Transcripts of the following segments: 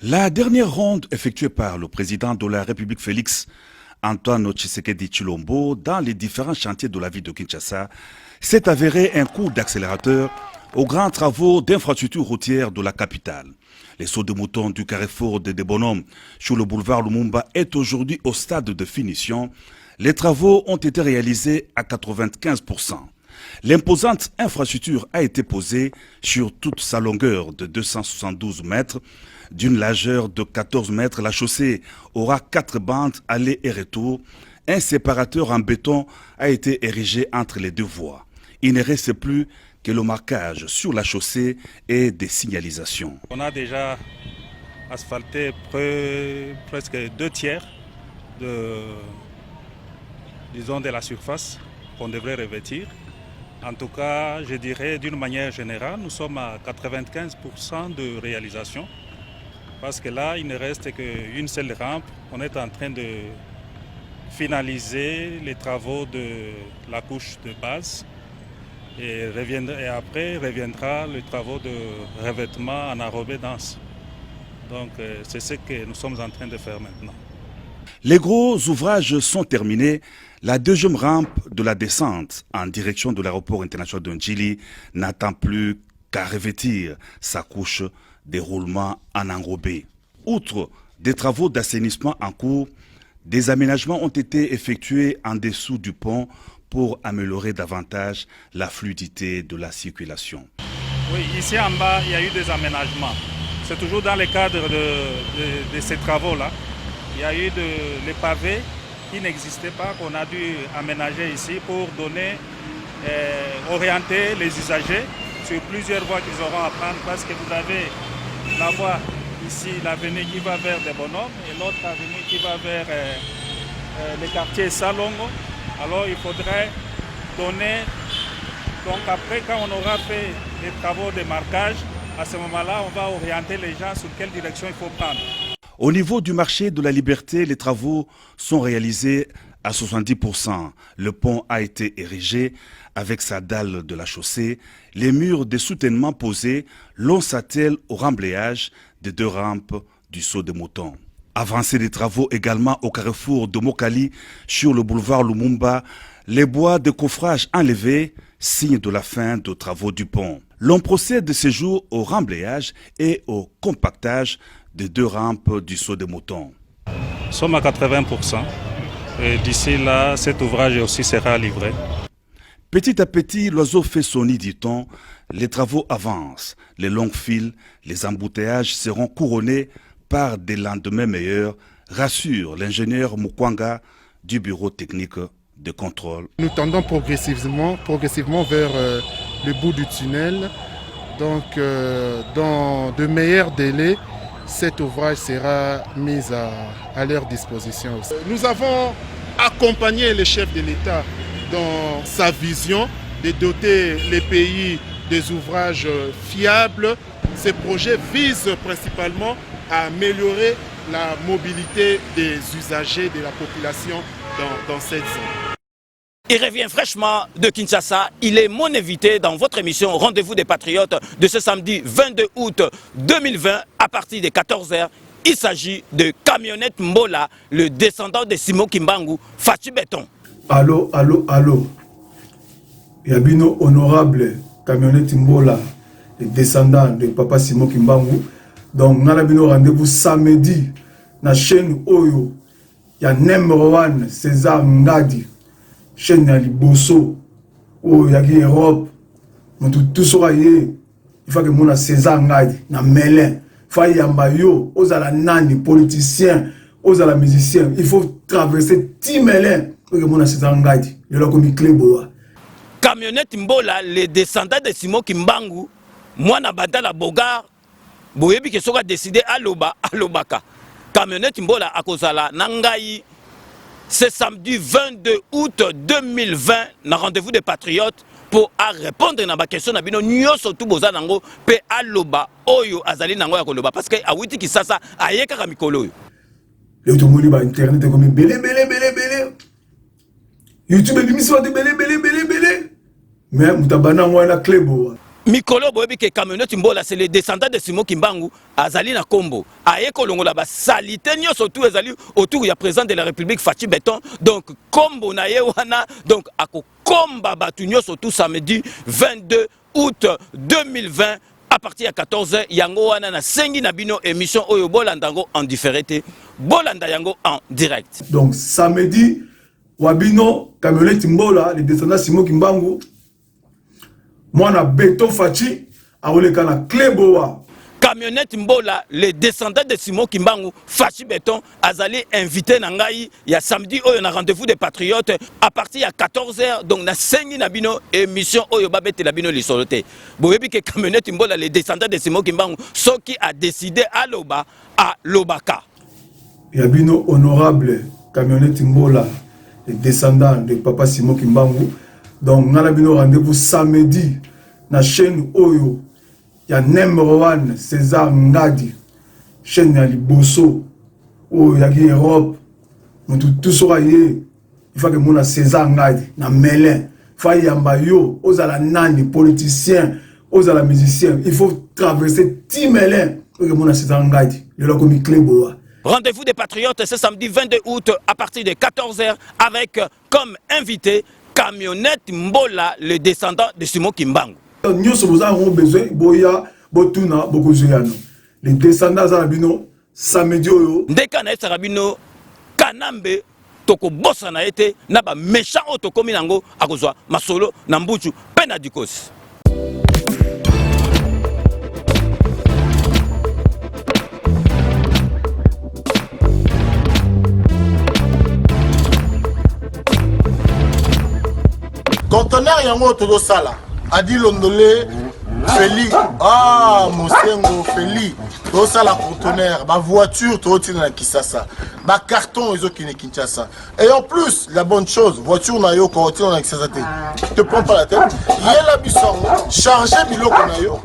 La dernière ronde effectuée par le président de la République Félix Antoine Tshisekedi Tshilombo dans les différents chantiers de la ville de Kinshasa s'est avéré un coup d'accélérateur aux grands travaux d'infrastructures routières de la capitale. Les sauts de mouton du carrefour de Debonhomme sur le boulevard Lumumba est aujourd'hui au stade de finition. Les travaux ont été réalisés à 95%. L'imposante infrastructure a été posée sur toute sa longueur de 272 mètres. D'une largeur de 14 mètres, la chaussée aura 4 bandes aller et retour. Un séparateur en béton a été érigé entre les deux voies. Il ne reste plus que le marquage sur la chaussée et des signalisations. On a déjà asphalté presque 2/3 de la surface qu'on devrait revêtir. En tout cas, je dirais d'une manière générale, nous sommes à 95% de réalisation. Parce que là, il ne reste qu'une seule rampe. On est en train de finaliser les travaux de la couche de base. Et après reviendra les travaux de revêtement en enrobé dense. Donc c'est ce que nous sommes en train de faire maintenant. Les gros ouvrages sont terminés. La deuxième rampe de la descente en direction de l'aéroport international de Njili n'attend plus qu'à revêtir sa couche de roulement en enrobé. Outre des travaux d'assainissement en cours, des aménagements ont été effectués en dessous du pont pour améliorer davantage la fluidité de la circulation. Oui, ici en bas, il y a eu des aménagements. C'est toujours dans le cadre de ces travaux-là. Il y a eu les pavés qui n'existaient pas, qu'on a dû aménager ici pour orienter les usagers sur plusieurs voies qu'ils auront à prendre, parce que vous avez la voie ici, l'avenue qui va vers Debonhomme et l'autre avenue qui va vers le quartier Salongo. Alors il faudrait donner, donc après quand on aura fait les travaux de marquage, à ce moment-là on va orienter les gens sur quelle direction il faut prendre. Au niveau du marché de la Liberté, les travaux sont réalisés à 70%. Le pont a été érigé avec sa dalle de la chaussée. Les murs de soutènement posés l'on s'attelle au remblayage des deux rampes du saut de mouton. Avancée des travaux également au carrefour de Mokali sur le boulevard Lumumba, les bois de coffrage enlevés, signe de la fin des travaux du pont. L'on procède de ce jour au remblayage et au compactage des deux rampes du saut de mouton. Nous sommes à 80%. Et d'ici là, cet ouvrage aussi sera livré. Petit à petit, l'oiseau fait son nid, dit-on. Les travaux avancent. Les longues files, les embouteillages seront couronnés par des lendemains meilleurs, rassure l'ingénieur Mukwanga du bureau technique de contrôle. Nous tendons progressivement vers le bout du tunnel. Donc, dans de meilleurs délais, cet ouvrage sera mis à leur disposition aussi. Nous avons accompagné le chef de l'État dans sa vision de doter les pays des ouvrages fiables. Ces projets visent principalement à améliorer la mobilité des usagers, de la population dans cette zone. Il revient fraîchement de Kinshasa. Il est mon invité dans votre émission Rendez-vous des Patriotes de ce samedi 22 août 2020 à partir de 14h. Il s'agit de Camionnette Mbola, le descendant de Simon Kimbangu, Fachi Béton. Allô, allô, allô. Yabino honorable Camionnette Mbola, le descendant de Papa Simon Kimbangu. Donc, nous avons rendez-vous samedi dans la chaîne Oyo. Il y a numéro 1, César Ngadi. Chaîne ya liboso o ya ki Europe mutu tusora ye il faut que mona César Ngadi na Melin fa yamba yo ozala nani politicien ozala musicien il faut traverser Timelin pour que mona César Ngadi le lokomi Kleboa. Camionnette Mbola, le descendant de Simon Kimbangu, mwana Badala Bogar boyebi ke soka décidé alobaka. Camionnette Mbola akozala nangai. C'est samedi 22 août 2020, dans Rendez-vous des Patriotes, pour répondre à la question de nous surtout boza nango pe aloba oyo azali nango ya koloba parce que awiti kisasa ayeka ka mikolo. Le tout monde ba internet comme belé YouTube émission de belé mais mutabana moi la Klebo. Mikolo boyebi ke camionnette Mbola c'est les descendants de Simon Kimbangu azali na Kombo aye kolongola ba salité nyonso tout ezali autour ya président de la République Fachi Beton donc Kombo na ye wana donc akokomba batu nyonso tout samedi 22 août 2020 à partir de 14h yango wana na sengi na bino émission oyo bolanda yango en différé bolanda yango en direct. Donc samedi wabino camionnette Mbola les descendants Simon Kimbangu moi na Beton Fachi aoleka na Kleboa. Camionnette Mbola les descendants de Simon Kimbangu Fachi Beton azali invité na ngai ya samedi oyo na rendez-vous des patriotes à partir de 14h donc na sengi na bino émission oyo babete la bino lisolote boyebi ke camionnette Mbola les descendants de Simon Kimbangu soki a décidé à Loba à Lobaka Yabino honorable camionnette Mbola les descendants de papa Simon Kimbangu. Donc nous avons rendez-vous samedi na chaîne oyo ya numéro 1 César Ngadi chaîne ya liboso oyo ya Europe tout sera il faut que mon César Ngadi na Melin fa yamba yo ozala nani politicien ozala musicien il faut traverser Timelin pour que mon César Ngadi le lokomi Kleboa. Rendez-vous des patriotes ce samedi 22 août à partir de 14h avec comme invité camionnette Mbola le descendant de Simon Kimbangu. Nous avons besoin boya botuna bokozuyano les descendants zarabino samedi oyo ndeka na sarabino kanambe toko bossa na ete na ba méchant otokomi nango akozwa masolo na mbuchu pe na dikosi. Conteneur yango todo sala adi londolé Feli ah mosengo Feli todo sala conteneur ba voiture todo tina na Kisasa ba carton ezo kine Kinshasa et en plus la bonne chose voiture na yo ko tina na Kisasa te prends pas la tête yela bisongo charger biloko na yo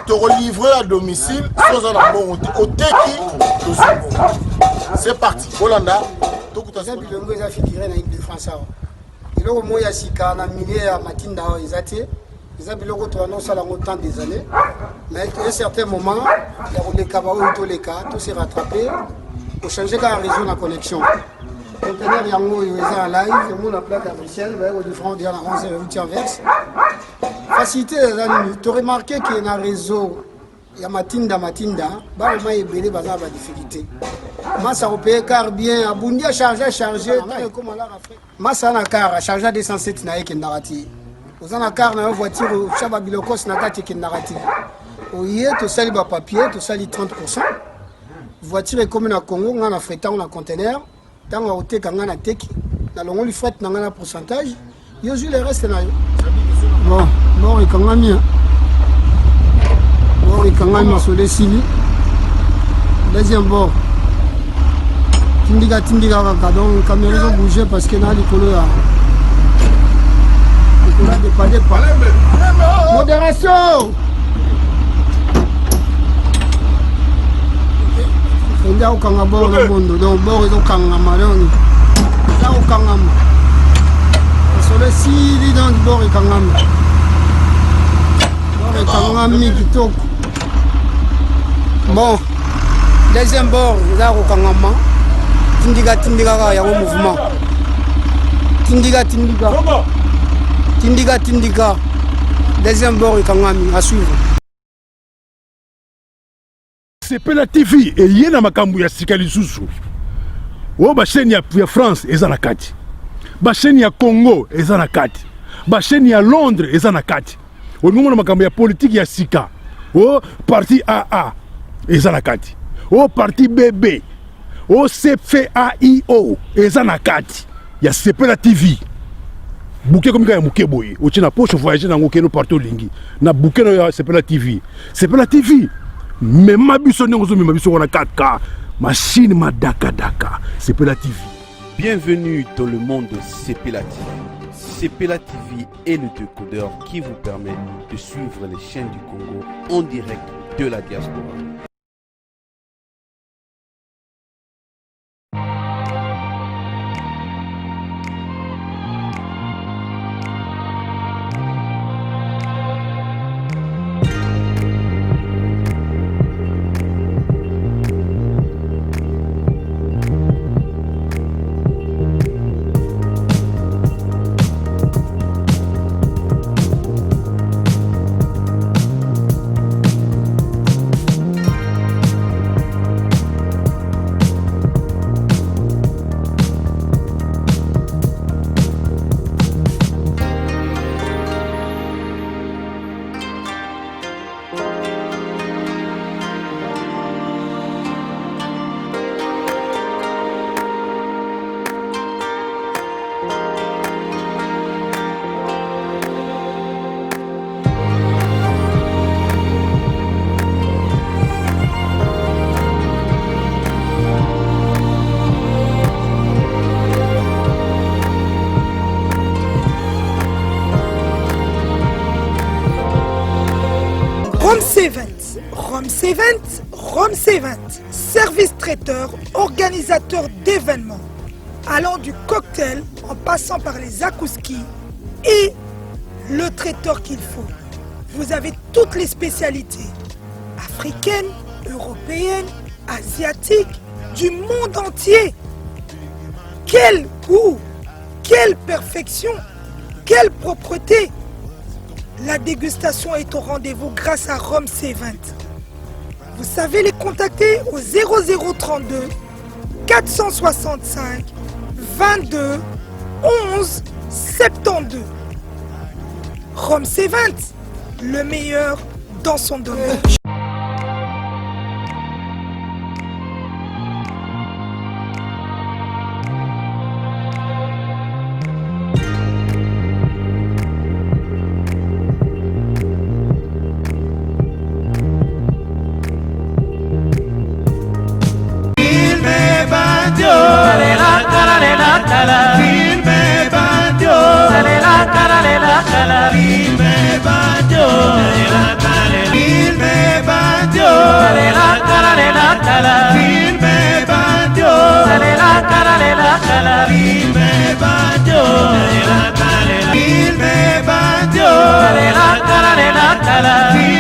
te relivrer à domicile sans un bon oteki to c'est parti Holanda to kuta bilongo eza figuré na équipe de France. Biloko moya sika na milieu ya matinda oyo ezate eza biloko to annonce la montant des années mais à un certain moment ya koleka ba oyo to leka to se rattraper pour changer la réseau na connexion conteneur yango oyo eza en live mo na plaque à Bruxelles ba au différent dia na 11 verse facilité eza nini to remarquer que na réseau ya matinda ba ma ebele baza ba difficulté massa opé car bien abundi a charger comme à la Afrique massa na car a charger 207 na yeke narati ozana car na voiture chaba bilokos na kati ke narati oye to sali ba papier to sali 30% voiture est comme na Congo na fret na conteneur tango oteka ngana teki na longo li fret na ngana pourcentage yo ju le reste na yo bon et kangami bon et kangami sur les sili deuxième bord Tindiga kaka donc caméra ils ont bougé parce que na likolo ya modération nda okanga bord na bondo donc bord ils ont kangama donc nda okangama sur le sili donc bord ekangama bord ekangami kitoko bon deuxième bord nda okangama tindiga ka ya mouvement tindiga deuxième bord ekangami à suivre. Sepela TV et yena makambu ya sika lisusu o ba chaîne ya France eza na kati ba chaîne ya Congo eza na kati ba chaîne ya Londres eza na kati o ngomona makambu ya politique ya sika o parti AA eza na kati o parti BB o CFAIO eza na kati ya Sepela TV bouquet comme ya muke boye o tina poche voyager na ngokeno partout lingi na bouquet ya Sepela TV mais ma biso n'engozo mais ma biso on a 4K machine ma daka Sepela TV. Bienvenue dans le monde de Sepela TV. Sepela TV est le décodeur qui vous permet de suivre les chaînes du Congo en direct de la diaspora. Roms Event, service traiteur, organisateur d'événements, allant du cocktail en passant par les akouskis et le traiteur qu'il faut. Vous avez toutes les spécialités, africaines, européennes, asiatiques, du monde entier. Quel goût, quelle perfection, quelle propreté. La dégustation est au rendez-vous grâce à Roms Event. Vous savez les contacter au 0032 465 22 11 72. Roms Event, le meilleur dans son domaine. La